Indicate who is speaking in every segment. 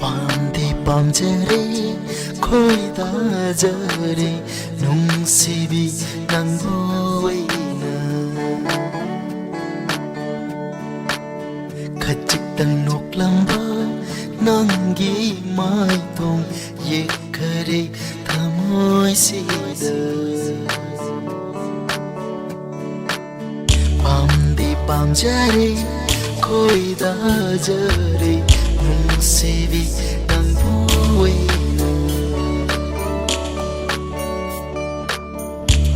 Speaker 1: ꯄꯥꯝꯗꯤ ꯄꯥꯝꯖꯔꯦ ꯈꯣꯏꯗꯥꯖꯔꯦ ꯅꯨꯡꯁꯤꯕꯤ ꯅꯪꯕꯨ ꯑꯣꯏꯅ ꯈꯖꯤꯛꯇꯪ ꯅꯣꯛꯂꯝꯕ ꯅꯪꯒꯤ ꯃꯥꯏꯊꯣꯡ ꯌꯦꯛꯈꯔꯦ ꯊꯃꯣꯏꯁꯤꯗ ꯄꯥꯝꯗꯤ ꯄꯥꯝꯖꯔꯦ ꯈꯣꯏꯗꯥꯖꯔꯦ ꯅꯨꯡꯁꯤꯕꯤ ꯅꯪꯕꯨ ꯑꯣꯏꯅ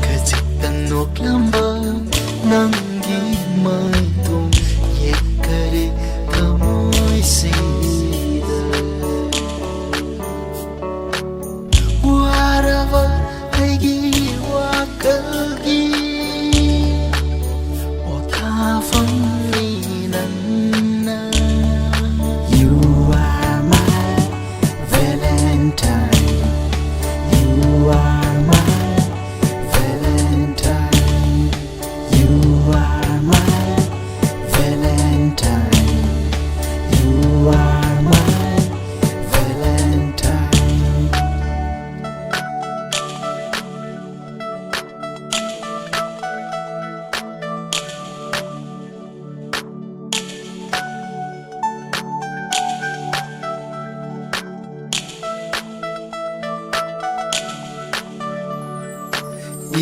Speaker 1: ꯈꯖꯤꯛꯇꯪ ꯅꯣꯛꯂꯝꯕ ꯅꯪꯒꯤ ꯃꯥꯏꯊꯣꯡ ꯌꯦꯛꯈꯔꯦ ꯊꯃꯣꯏꯁꯤꯗ ꯋꯥꯔꯕ ꯑꯩꯒꯤ ꯋꯥꯈꯜꯒꯤ ꯄꯣꯊꯥꯐꯝꯅꯤ ꯅꯪꯅ
Speaker 2: You are my Valentine. You are my Valentine. You are my Valentine. You are my Valentine.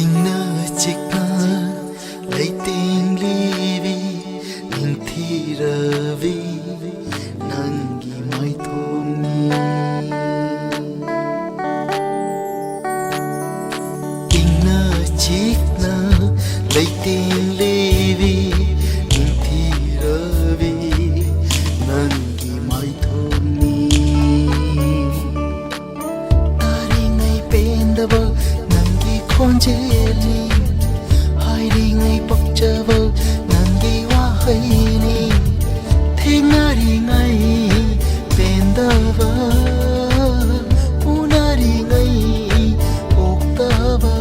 Speaker 1: ꯏꯪꯅ ꯆꯤꯛꯅ ꯂꯩꯇꯦꯡꯂꯤꯕꯤ ꯅꯤꯡꯊꯤꯔꯕꯤ ꯅꯪꯒꯤ ꯃꯥꯏꯊꯣꯡꯅꯤ ꯏꯪꯅ ꯆꯤꯛꯅ ꯂꯩꯇꯦꯡꯂꯤꯕꯤ ꯅꯤꯡꯊꯤꯔꯕꯤ ꯅꯪꯒꯤ ꯃꯥꯏꯊꯣꯡꯅꯤ ꯇꯥꯔꯤꯉꯩ ꯄꯦꯟꯗꯕ ꯅꯪꯒꯤ ꯈꯣꯟꯖꯦꯜꯅꯤ ꯍꯥꯏꯔꯤꯉꯩ ꯄꯛꯆꯕ ꯅꯪꯒꯤ ꯋꯥꯍꯩꯅꯤ ꯊꯦꯡꯅꯔꯤꯉꯩ ꯄꯦꯟꯗꯕ ꯎꯅꯔꯤꯉꯩ ꯑꯣꯛꯇꯕ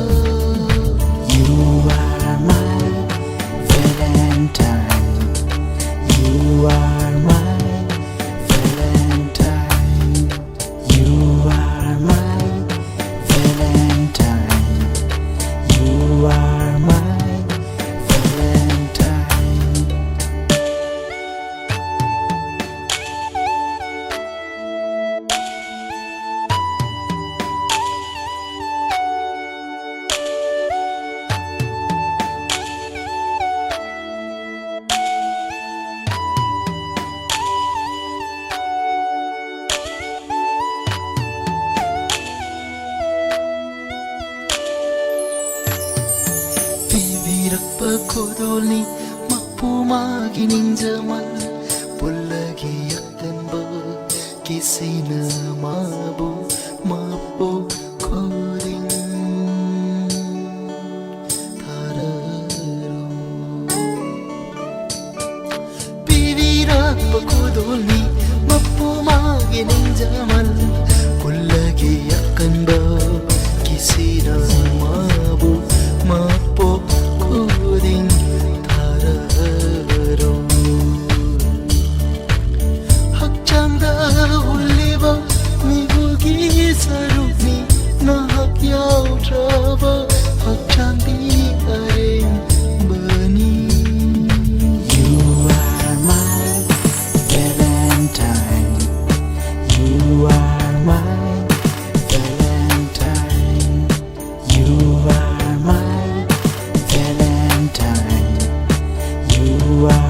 Speaker 2: You are my Valentine. You are my Valentine. You are my Valentine. You are my Valentine.
Speaker 1: ꯄꯤꯕꯤꯔꯛꯄ ꯈꯨꯗꯣꯜꯅꯤ ꯃꯄꯨ ꯃꯥꯒꯤ ꯅꯤꯡꯖꯃꯜ ꯄꯨꯜꯂꯒꯦ ꯑꯀꯟꯕ ꯀꯤꯁꯤꯅ ꯃꯥꯕꯨ ꯃꯄꯣꯛ ꯈꯨꯗꯤꯡ ꯊꯥꯔꯔꯣ ꯄꯤꯕꯤꯔꯛꯄ ꯈꯨꯗꯣꯜꯅꯤ ꯃꯄꯨ ꯃꯥꯒꯤ ꯅꯤꯡꯖꯃꯜ ꯄꯨꯜꯂꯒꯦ ꯑꯀꯟꯕ ꯀꯤꯁꯤꯅ ꯃꯥꯕꯨ ꯃꯄꯣꯛ ꯈꯨꯗꯤꯡ ꯊꯥꯔꯔꯣ ꯍꯛꯆꯥꯡꯗ ꯎꯠꯂꯤꯕ ꯃꯤꯍꯨꯜꯒꯤ ꯁꯔꯨꯛꯅꯤ ꯅꯍꯥꯛ ꯌꯥꯎꯗ꯭ꯔꯕ ꯍꯛꯆꯥꯡꯗꯤ ꯑꯔꯦꯝꯕꯅꯤ
Speaker 2: You are my Valentine. You are my Valentine. You are my Valentine. You are